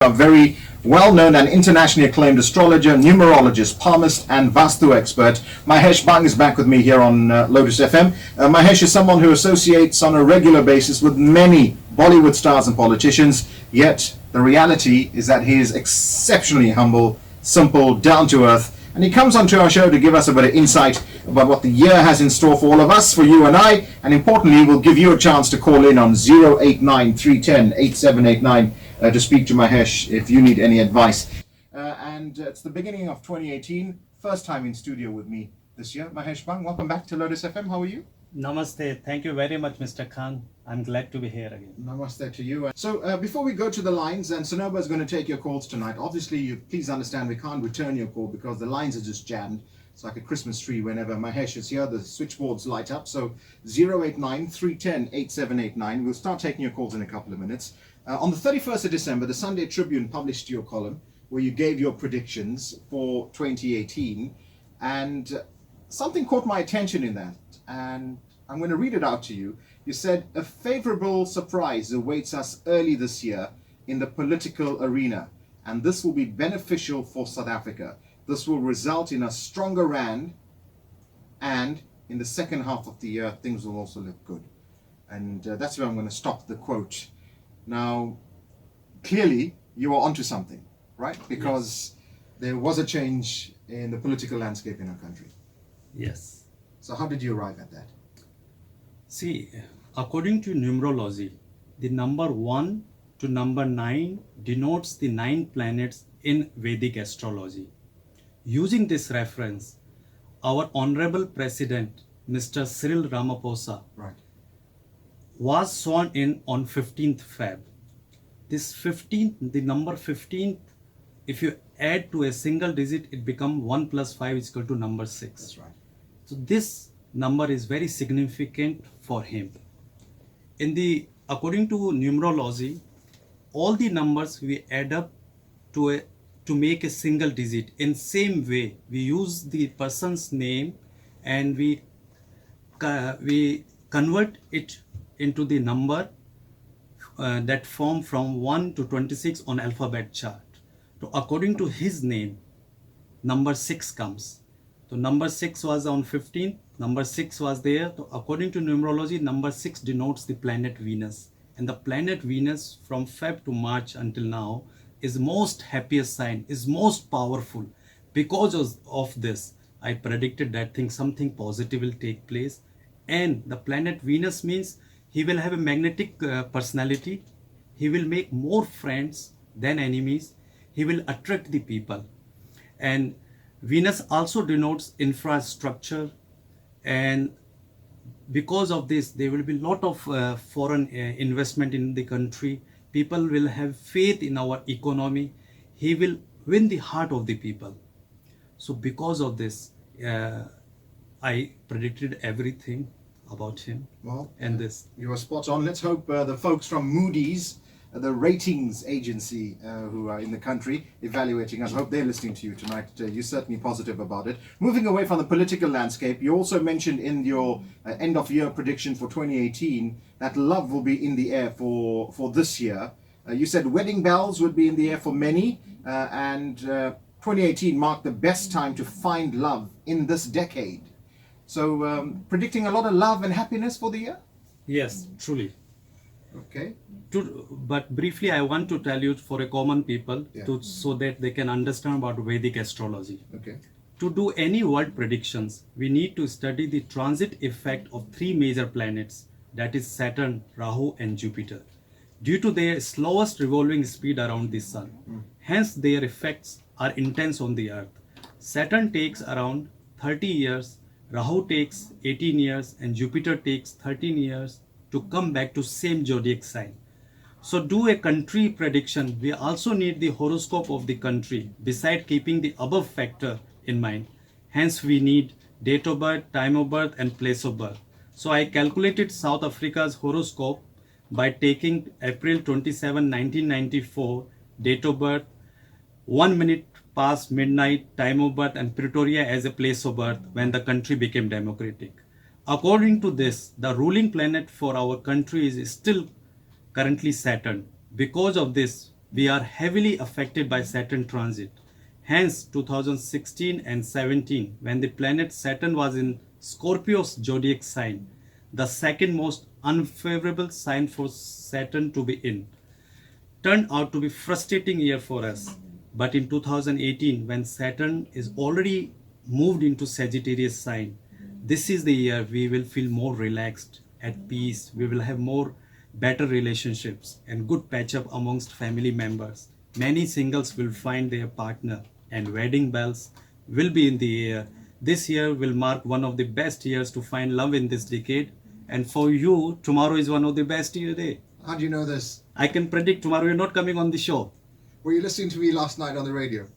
A very well-known and internationally acclaimed astrologer, numerologist, palmist, and Vastu expert. Mahesh Bang is back with me here on Lotus FM. Mahesh is someone who associates on a regular basis with many Bollywood stars and politicians, yet the reality is that he is exceptionally humble, simple, down-to-earth, and he comes onto our show to give us a bit of insight about what the year has in store for all of us, for you and I, and importantly, we'll give you a chance to call in on 089 310 8789 to speak to Mahesh if you need any advice. And it's the beginning of 2018, first time in studio with me this year. Mahesh Bang, welcome back to Lotus FM. How are you? Namaste. Thank you very much, Mr. Khan. I'm glad to be here again. Namaste to you. So before we go to the lines, and Sanoba is going to take your calls tonight. Obviously, you please understand we can't return your call because the lines are just jammed. It's like a Christmas tree. Whenever Mahesh is here, the switchboards light up. So 089 310 8789. We'll start taking your calls in a couple of minutes. On the 31st of December, the Sunday Tribune published your column where you gave your predictions for 2018, and something caught my attention in that, and I'm going to read it out to you. You said, a favorable surprise awaits us early this year in the political arena, and this will be beneficial for South Africa. This will result in a stronger rand, and in the second half of the year, things will also look good. And that's where I'm going to stop the quote. Now, clearly, you are onto something, right? Because there was a change in the political landscape in our country. Yes. So how did you arrive at that? See, according to numerology, the number 1 to number 9 denotes the 9 planets in Vedic astrology. Using this reference, our Honorable President, Mr. Cyril Ramaphosa, was sworn in on 15th Feb. This 15th, the number 15, if you add to a single digit, it becomes 1 plus 5 is equal to number 6. That's right. So this number is very significant for him. According to numerology, all the numbers we add up to make a single digit. In same way, we use the person's name and we convert it into the number that form from 1 to 26 on alphabet chart. So according to his name, number 6 comes. So number 6 was on 15, number 6 was there. So according to numerology, number 6 denotes the planet Venus. And the planet Venus from Feb to March until now is most happiest sign, is most powerful. Because of this, I predicted that something positive will take place. And the planet Venus means he will have a magnetic personality. He will make more friends than enemies. He will attract the people. And Venus also denotes infrastructure. And because of this, there will be a lot of foreign investment in the country. People will have faith in our economy. He will win the heart of the people. So because of this, I predicted everything about him. Well, and this. You are spot on. Let's hope the folks from Moody's, the ratings agency who are in the country evaluating us, I hope they're listening to you tonight. You're certainly positive about it. Moving away from the political landscape, you also mentioned in your end of year prediction for 2018 that love will be in the air for this year. You said wedding bells would be in the air for many, and 2018 marked the best time to find love in this decade. So predicting a lot of love and happiness for the year? Yes, truly. Okay. But briefly, I want to tell you for a common people, so that they can understand about Vedic astrology. Okay. To do any world predictions, we need to study the transit effect of 3 major planets, that is Saturn, Rahu and Jupiter, due to their slowest revolving speed around the sun. Hence, their effects are intense on the earth. Saturn takes around 30 years, Rahu takes 18 years and Jupiter takes 13 years to come back to same zodiac sign. So do a country prediction, we also need the horoscope of the country beside keeping the above factor in mind. Hence we need date of birth, time of birth and place of birth. So I calculated South Africa's horoscope by taking April 27, 1994, date of birth, 1 minute past midnight, time of birth and Pretoria as a place of birth when the country became democratic. According to this, the ruling planet for our country is still currently Saturn. Because of this, we are heavily affected by Saturn transit. Hence, 2016 and 17, when the planet Saturn was in Scorpio's zodiac sign, the second most unfavorable sign for Saturn to be in, turned out to be frustrating year for us. But in 2018, when Saturn is already moved into Sagittarius sign, this is the year we will feel more relaxed, at peace. We will have more better relationships and good patch up amongst family members. Many singles will find their partner and wedding bells will be in the air. This year will mark one of the best years to find love in this decade. And for you, tomorrow is one of the best year day. How do you know this? I can predict tomorrow you're not coming on the show. Were you listening to me last night on the radio?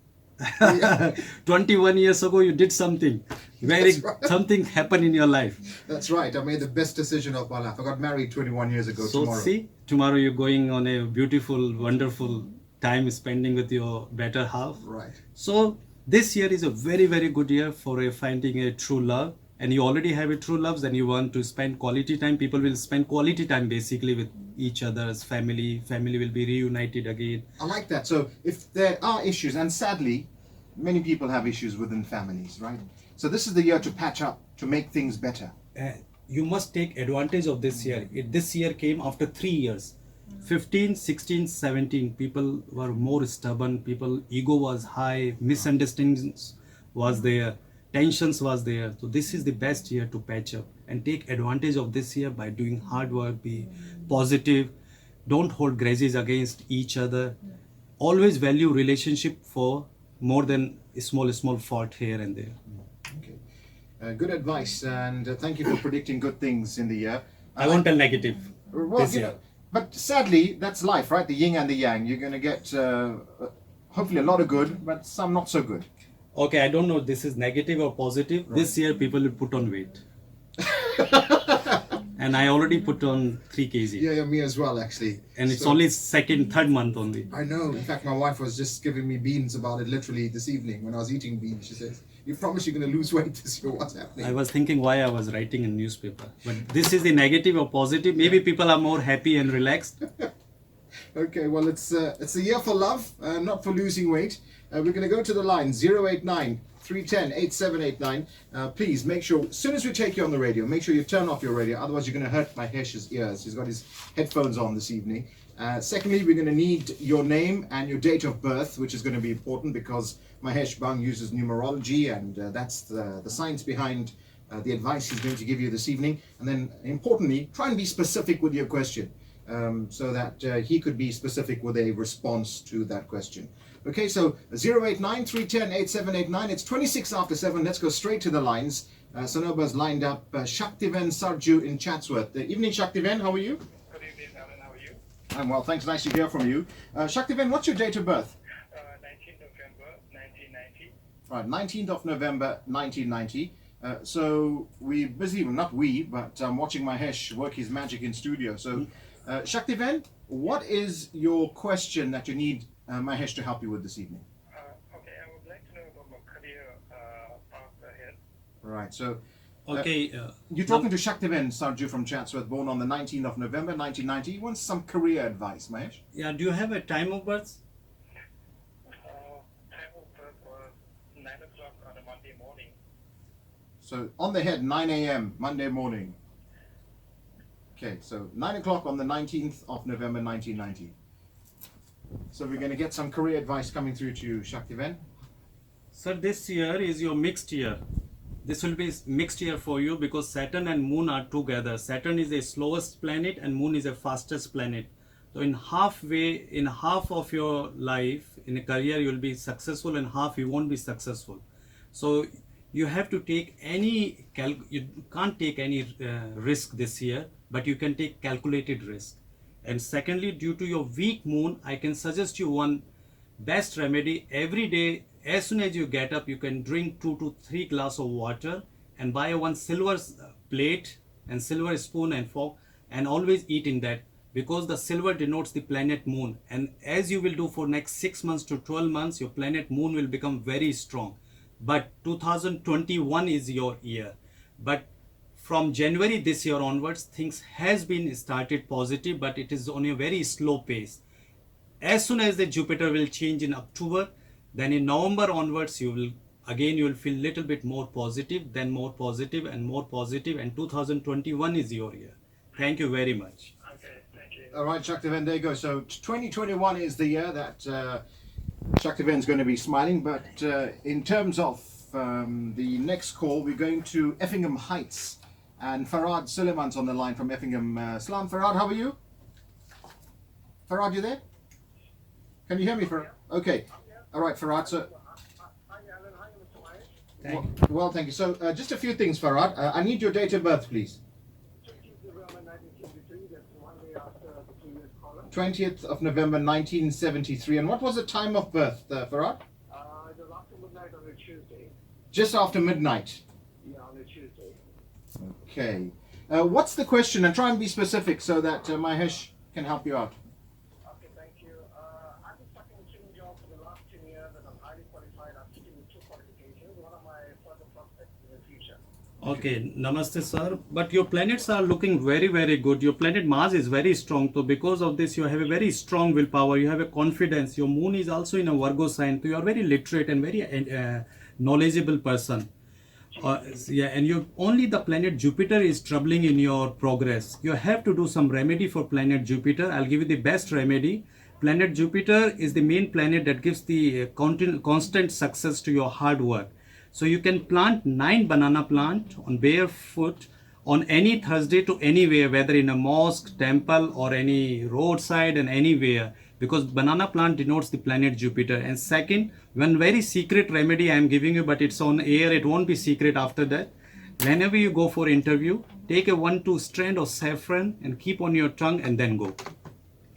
21 years ago, you did something. Very That's right. something happened in your life. That's right. I made the best decision of my life. I got married 21 years ago So tomorrow. see, tomorrow you're going on a beautiful, wonderful time spending with your better half. Right. So this year is a very, very good year for finding a true love. And you already have a true love, then you want to spend quality time. People will spend quality time basically with each other's family. Family will be reunited again. I like that. So if there are issues, and sadly, many people have issues within families, right? So this is the year to patch up, to make things better. You must take advantage of this year. This year came after 3 years. 15, 16, 17, people were more stubborn. People ego was high, misunderstandings was there, tensions was there. So this is the best year to patch up and take advantage of this year by doing hard work, be positive, don't hold grudges against each other. Always value relationship for more than a small fault here and there. Okay. Good advice, and thank you for predicting good things in the year. I want a negative Well, this you year. know, but sadly, that's life, right? The yin and the yang. You're going to get hopefully a lot of good, but some not so good. Okay, I don't know if this is negative or positive. This year people will put on weight. And I already put on 3 kg. Yeah, me as well, actually. And it's So- only second, third month only. I know. In fact, my wife was just giving me beans about it literally this evening when I was eating beans. She says, "You promise you're going to lose weight this year? What's happening?" I was thinking why I was writing in newspaper. But this is the negative or positive. Maybe people are more happy and relaxed. Okay, well, it's a year for love, not for losing weight. We're going to go to the line 089 310 8789. Please make sure, as soon as we take you on the radio, make sure you turn off your radio. Otherwise, you're going to hurt Mahesh's ears. He's got his headphones on this evening. Secondly, we're going to need your name and your date of birth, which is going to be important because Mahesh Bang uses numerology, and that's the science behind the advice he's going to give you this evening. And then, importantly, try and be specific with your question. So that he could be specific with a response to that question. Okay, so 089 310 8789. It's 26 after 7. Let's go straight to the lines. Sanoba's lined up Shaktiven Sarju in Chatsworth. Evening, Shaktiven. How are you? Good evening, Alan. How are you? I'm well, thanks. Nice to hear from you. Shaktiven, what's your date of birth? 19th November 1990. Right, 19th of November 1990. So we busy, well, not we, but I'm watching Mahesh work his magic in studio. So, Shaktiven, what is your question that you need Mahesh to help you with this evening? Okay, I would like to know about my career path ahead. Right, so Okay. you're talking to Shaktiven Sarju from Chatsworth, born on the 19th of November 1990. He wants some career advice, Mahesh. Yeah, do you have a time of birth? Time of birth was 9 o'clock on a Monday morning. So on the head, 9 a.m. Monday morning. Okay, so 9 o'clock on the 19th of November 1990. So we're going to get some career advice coming through to you, Shaktiven. Sir, this year is your mixed year. This will be mixed year for you because Saturn and Moon are together. Saturn is the slowest planet and Moon is the fastest planet. So in half of your life, in a career, you will be successful and half you won't be successful. So you have to take you can't take any risk this year, but you can take calculated risk. And secondly, due to your weak moon, I can suggest you one best remedy. Every day, as soon as you get up, you can drink 2 to 3 glasses of water and buy one silver plate and silver spoon and fork and always eat in that, because the silver denotes the planet moon. And as you will do for next 6 months to 12 months, your planet moon will become very strong. But 2021 is your year. But from January this year onwards, things has been started positive, but it is on a very slow pace. As soon as the Jupiter will change in October, then in November onwards you will feel little bit more positive, then more positive and more positive, and 2021 is your year. Thank you very much. Okay, thank you. All right, Shaktiven, there you go. So 2021 is the year that Shaktiven's going to be smiling. But in terms of the next call, we're going to Effingham Heights. And Farad Suleiman's on the line from Effingham. Salam, Farad, how are you? Farad, you there? Can you hear me, Farad? Okay. All right, Farad. So, Hi, Alan. Hi, Mr. Mahesh. well, thank you. So just a few things, Farad. I need your date of birth, please. 20th November 1973, that's one day after the previous caller. 20th of November 1973. And what was the time of birth, Farad? It was after midnight on a Tuesday. Just after midnight. Yeah, on a Tuesday. Okay. What's the question? And try and be specific so that Mahesh can help you out. Okay, thank you. I've been stuck in the same job for the last 10 years and I'm highly qualified. I'm sitting with 2 qualifications. What are my further prospects in the future? Okay, namaste sir. But your planets are looking very, very good. Your planet Mars is very strong. So because of this, you have a very strong willpower. You have a confidence. Your moon is also in a Virgo sign. So you are very literate and very knowledgeable person. Yeah, and you only the planet Jupiter is troubling in your progress. You have to do some remedy for planet Jupiter. I'll give you the best remedy. Planet Jupiter is the main planet that gives the constant success to your hard work. So you can plant 9 banana plant on barefoot on any Thursday to anywhere, whether in a mosque, temple, or any roadside and anywhere, because banana plant denotes the planet Jupiter. And second, one very secret remedy I am giving you, but it's on air, it won't be secret after that. Whenever you go for interview, take a 1-2 strand of saffron and keep on your tongue and then go.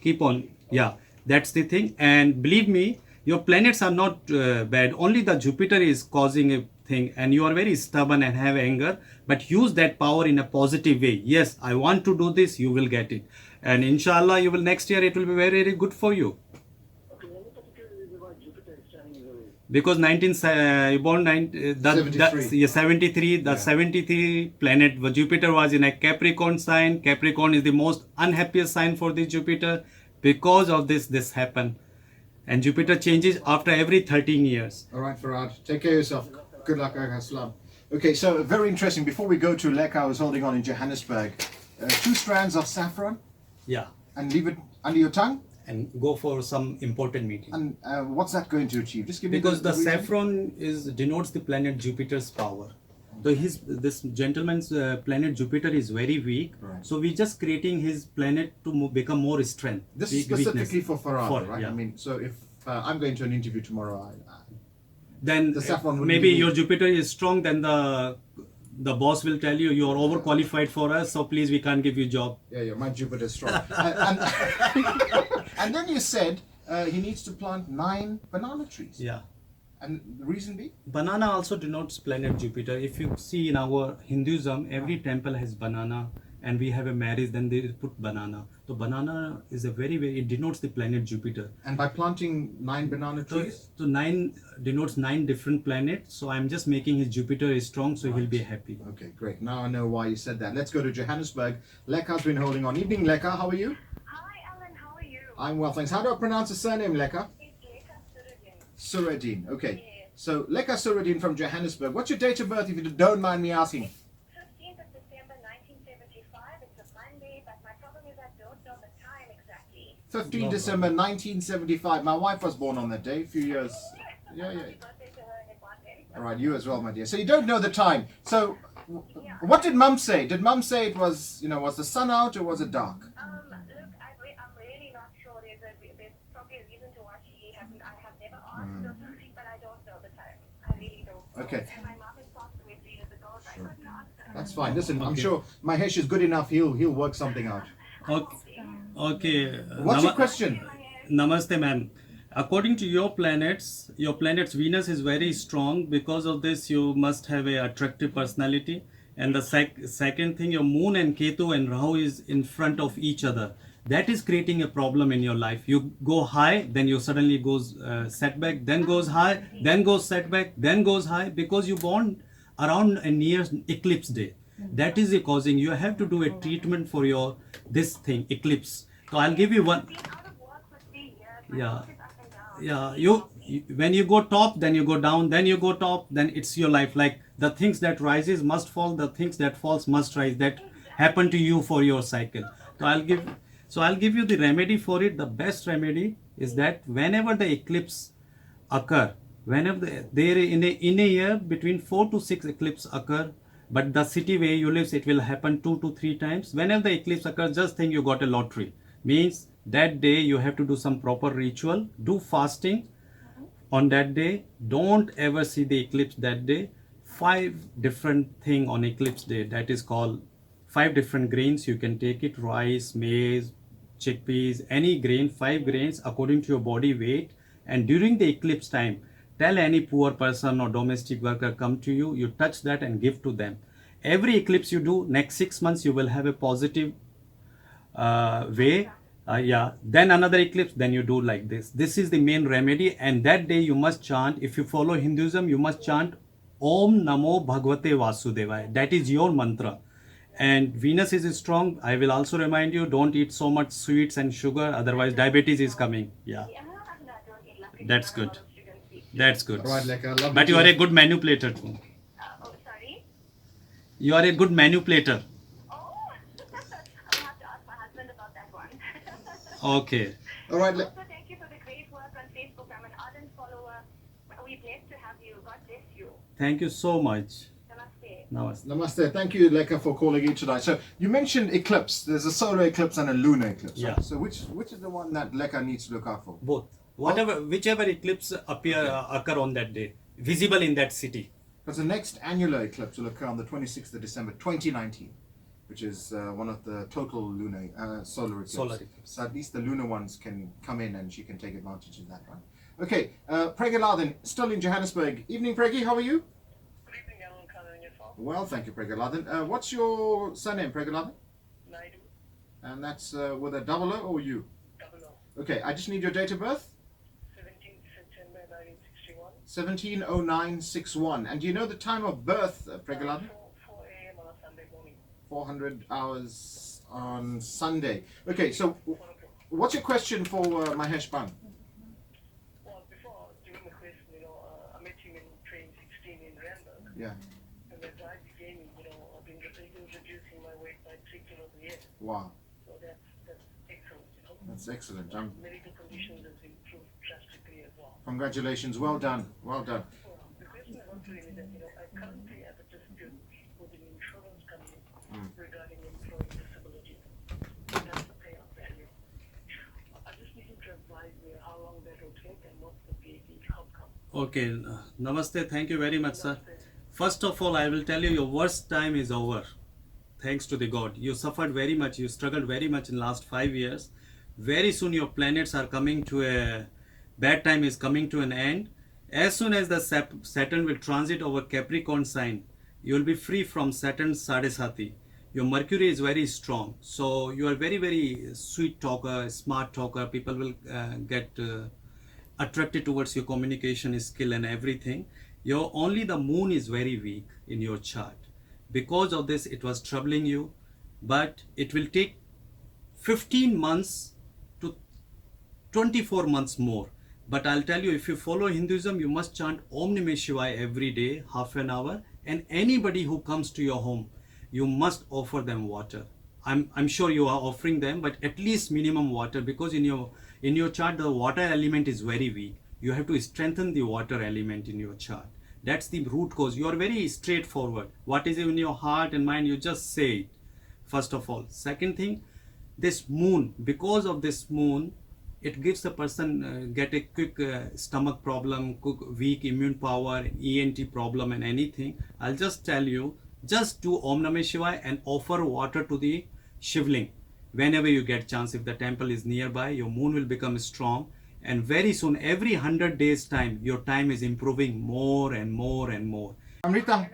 Keep on, yeah, that's the thing. And believe me, your planets are not bad. Only the Jupiter is causing a thing, and you are very stubborn and have anger, but use that power in a positive way. Yes, I want to do this, you will get it. And inshallah, you will next year, it will be very, very good for you. Okay, any particular reason why Jupiter is standing in the way? Because 73, the 73 planet, Jupiter was in a Capricorn sign. Capricorn is the most unhappiest sign for the Jupiter. Because of this happened. And Jupiter changes after every 13 years. All right, Farad. Take care of yourself. Good luck, Aslam. Okay, so very interesting. Before we go to Lekka, I was holding on in Johannesburg. 2 strands of saffron Yeah. and leave it under your tongue. And go for some important meeting. And what's that going to achieve? Just give me Because the reason. saffron denotes the planet Jupiter's power. So this gentleman's planet Jupiter is very weak. Right. So we're just creating his planet to become more strength. This is specifically for Farad, right? Yeah. I mean, so if I'm going to an interview tomorrow, Then the saffron would maybe be- your Jupiter is strong, then the boss will tell you are overqualified for us, so please we can't give you job. yeah, my Jupiter's strong. And then you said he needs to plant 9 banana trees. Yeah. And the reason be? Banana also denotes planet Jupiter. If you see in our Hinduism, every temple has banana, and we have a marriage, then they put banana. So banana is it denotes the planet Jupiter. And by planting 9 banana trees? So 9 denotes 9 different planets. So I'm just making his Jupiter is strong, so he'll be happy. Okay, great. Now I know why you said that. Let's go to Johannesburg. Lekka's been holding on. Evening, Lekka. How are you? Hi, Alan. How are you? I'm well, thanks. How do I pronounce the surname, Lekka? It's Lekha Suruddin. Suruddin. Okay. Yes. So, Lekka Suruddin from Johannesburg. What's your date of birth, if you don't mind me asking? 15th of December 1975. It's a Monday, but my problem is I don't know the time exactly. 15 December 1975. My wife was born on that day, a few years. Yeah. Happy birthday to her in advance. All right, you as well, my dear. So you don't know the time. So, what did Mum say? Did Mum say it was, was the sun out or was it dark? Look, I'm really not sure. There's probably a reason to why she hasn't. I have never asked her, but I don't know the time. I really don't know. Okay. And my mom has passed away 3 years ago, so I couldn't ask her. That's fine. Listen, I'm Okay. sure Mahesh is good enough. He'll work something out. Okay. What's your question? Namaste, ma'am. According to your planets Venus is very strong. Because of this, you must have a attractive personality. And the second thing, your moon and Ketu and Rahu is in front of each other. That is creating a problem in your life. You go high, then you suddenly goes setback, then goes high, then goes setback, then goes high, because you born around a near eclipse day. That is the causing. You have to do a treatment for this thing, eclipse. So I'll give you one. I've been out of work for 3 years My Yeah. focus up and down. Yeah, you when you go top, then you go down, then you go top, then it's your life. Like the things that rises must fall, the things that falls must rise. That happen to you for your cycle. So I'll give you the remedy for it. The best remedy is that whenever the eclipse occur, whenever there in a year between 4 to 6 eclipse occur, but the city where you live, it will happen 2 to 3 times. Whenever the eclipse occurs, just think you got a lottery. Means that day you have to do some proper ritual, do fasting on that day. Don't ever see the eclipse that day. 5 different thing on eclipse day, that is called 5 different grains. You can take it: rice, maize, chickpeas, any grain, 5 grains according to your body weight. And during the eclipse time, tell any poor person or domestic worker come to you, you touch that and give to them. Every eclipse you do, next 6 months you will have a positive way. Yeah, then another eclipse, then you do like this is the main remedy. And that day you must chant, if you follow Hinduism, you must chant Om Namo Bhagavate Vasudevaya. That is your mantra. And Venus is strong. I will also remind you, don't eat so much sweets and sugar, otherwise diabetes is coming. Yeah, Yeah, I'm not doing it. Luckily, that's not a lot good. of sugar and sweets. That's good. Right, Lekha, lovely But you to- are a good manipulator too. Oh, sorry. You are a good manipulator. Oh, I'll have to ask my husband about that one. Okay. All right, Also, thank you for the great work on Facebook. I'm an ardent follower. We're blessed to have you. God bless you. Thank you so much. Namaste. Namaste. Namaste. Thank you, Lekha, for calling in tonight. So you mentioned eclipse. There's a solar eclipse and a lunar eclipse. Yeah. Right? So which is the one that Lekha needs to look out for? Both. Whichever eclipse occur on that day, visible in that city. Because the next annular eclipse will occur on the 26th of December 2019, which is one of the total lunar solar eclipse. Solar eclipse. So at least the lunar ones can come in and she can take advantage of that one. Okay, Pregaladin, still in Johannesburg. Evening, Pregi, how are you? Good evening, Alan Khan, and yourself. Well, thank you, Pregaladin. What's your surname, Pregaladin? Naidu, And that's with a double O or U? double O, Okay, I just need your date of birth. 17th September 1961. 170961. And do you know the time of birth, Pregaladin? 4 a.m. on a Sunday morning. 400 hours on Sunday. Okay, so 4 o'clock. what's your question for Mahesh Bang? Well, before doing the quiz, I met him in train 16 in Randburg. Yeah. And as I began, I've been reducing my weight by 3 kilos a year. Wow, So that's excellent, that's excellent. Medical conditions has improved drastically as well. Congratulations. Well done. Well done. Well, the question I want to is that, I currently have a dispute with an insurance company regarding employee disability. That's the payout value. I just need you to advise me how long that will take and what's the VAT outcome. Okay. Namaste. Thank you very much, sir. First of all, I will tell you, your worst time is over. Thanks to the God. You suffered very much. You struggled very much in last 5 years. Very soon your planets are coming to a bad time is coming to an end. As soon as the Saturn will transit over Capricorn sign, you will be free from Saturn's Sadesati. Your Mercury is very strong. So you are very, very sweet talker, smart talker. People will get attracted towards your communication skill and everything. Only the moon is very weak in your chart. Because of this, it was troubling you, but it will take 15 months to 24 months more. But I'll tell you, if you follow Hinduism, you must chant Om Namah Shivaya every day, half an hour. And anybody who comes to your home, you must offer them water. I'm sure you are offering them, but at least minimum water, because in your chart the water element is very weak. You have to strengthen the water element in your chart. That's the root cause. You are very straightforward. What is in your heart and mind, you just say it. First of all. Second thing, this moon, because of this moon, it gives the person get a quick stomach problem, quick weak immune power, ENT problem and anything. I'll just tell you, just do Om Namah Shivaya and offer water to the Shivling whenever you get chance. If the temple is nearby, your moon will become strong, and very soon, every 100 days time, your time is improving more and more and more. Amrita.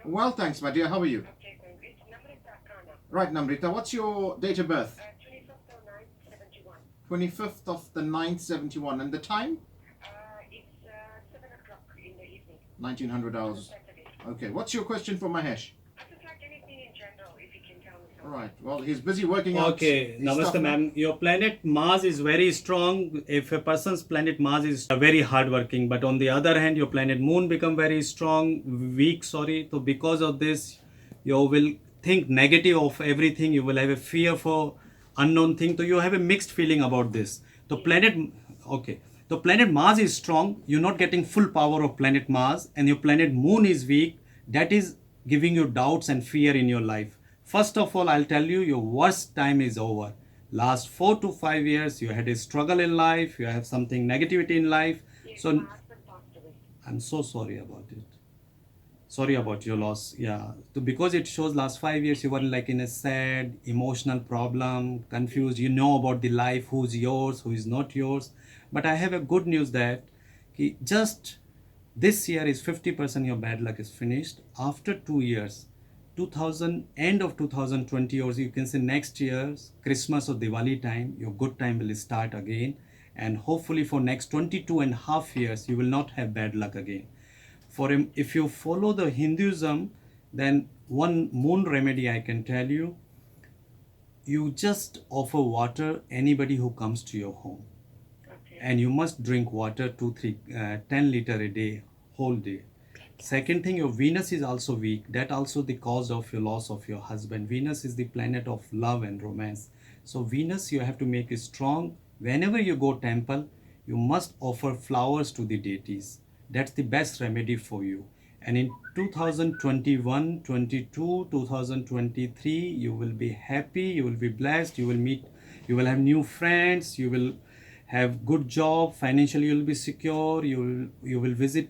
Well, thanks, my dear. How are you? Okay, then which number is that, Karna? Right, Namrita. What's your date of birth? 25th of 9th, 71. 25th of the 9th, 71. And the time? It's 7 o'clock in the evening. 1900 hours. Saturday. Okay. What's your question for Mahesh? I just like anything in general, if you can tell me All right. Well, he's busy working out. Okay, his stuff Namaste, now. ma'am. Your planet Mars is very strong. If a person's planet Mars is very hardworking, but on the other hand, your planet Moon become very strong, weak. Sorry. So because of this, you will think negative of everything. You will have a fear for unknown thing. So you have a mixed feeling about this. The planet, okay. The planet Mars is strong. You're not getting full power of planet Mars, and your planet Moon is weak. That is giving you doubts and fear in your life. First of all, I'll tell you, your worst time is over. Last 4 to 5 years, you had a struggle in life, you have something negativity in life. Yes, So my husband passed away. I'm so sorry about it. Sorry about your loss. Yeah. So because it shows last 5 years you were like in a sad, emotional problem, confused. You know about the life, who's yours, who is not yours. But I have a good news that just this year is 50% your bad luck is finished. After 2 years, 2000 end of 2020, or you can say next year's Christmas or Diwali time, your good time will start again. And hopefully for next 22 and a half years, you will not have bad luck again. For him, if you follow the Hinduism, then one moon remedy I can tell you, you just offer water anybody who comes to your home, Okay. and you must drink water 10 liter a day, whole day. Second thing, your Venus is also weak. That also the cause of your loss of your husband. Venus is the planet of love and romance. So Venus, you have to make it strong. Whenever you go temple, you must offer flowers to the deities. That's the best remedy for you. And in 2021, 22, 2023, you will be happy, you will be blessed, you will meet, you will have new friends, you will have good job, financially you will be secure, you will visit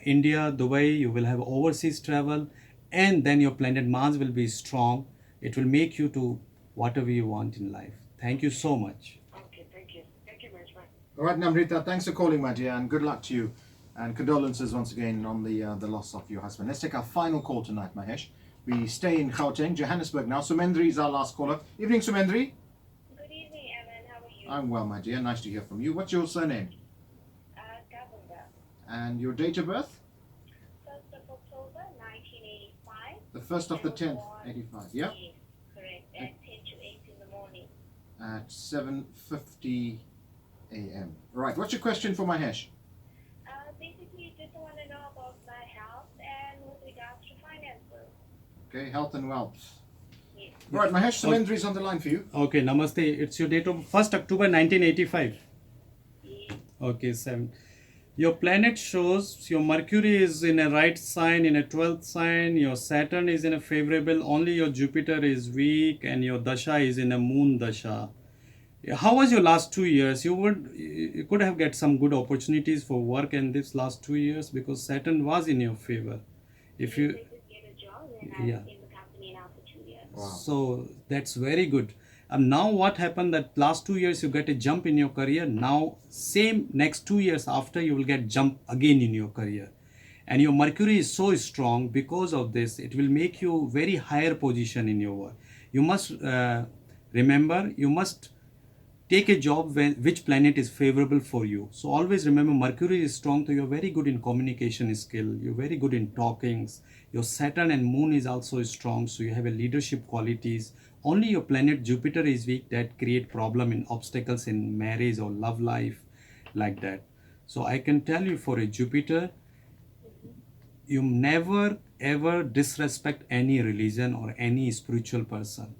India, Dubai, you will have overseas travel, and then your planet Mars will be strong. It will make you to whatever you want in life. Thank you so much. Okay, thank you. Thank you very much. All right, Namrita, thanks for calling, my dear, and good luck to you. And condolences once again on the loss of your husband. Let's take our final call tonight, Mahesh. We stay in Gauteng, Johannesburg now. Sumendri is our last caller. Evening, Sumendri. Good evening, Evan. How are you? I'm well, my dear. Nice to hear from you. What's your surname? Governor. And your date of birth? 1st of October, 1985. The 1st of the 10th, 85. Yeah? Yes, correct. At 10 to 8 in the morning. At 7:50 a.m. Right. What's your question for Mahesh? Basically, just want to know about my health and with regards to finances. Okay, health and wealth. Yes. Right, Mahesh, Sumendri is on the line for you. Okay, Namaste. It's your date of 1st October 1985. Yes. Okay, 7. Your planet shows your Mercury is in a right sign, in a 12th sign, your Saturn is in a favorable, only your Jupiter is weak, and your Dasha is in a moon Dasha. How was your last 2 years? You could have get some good opportunities for work in this last 2 years because Saturn was in your favor. If you I did get a job and I'm Yeah. in the company now for 2 years. Wow. So that's very good. Now what happened that last 2 years you get a jump in your career. Now same next 2 years after you will get jump again in your career. And your Mercury is so strong because of this. It will make you very higher position in your work. You must remember, you must take a job which planet is favorable for you. So always remember Mercury is strong, so you're very good in communication skill, you're very good in talkings. Your Saturn and Moon is also strong, so you have a leadership qualities. Only your planet Jupiter is weak, that create problem in obstacles in marriage or love life, like that. So I can tell you for a Jupiter, you never ever disrespect any religion or any spiritual person.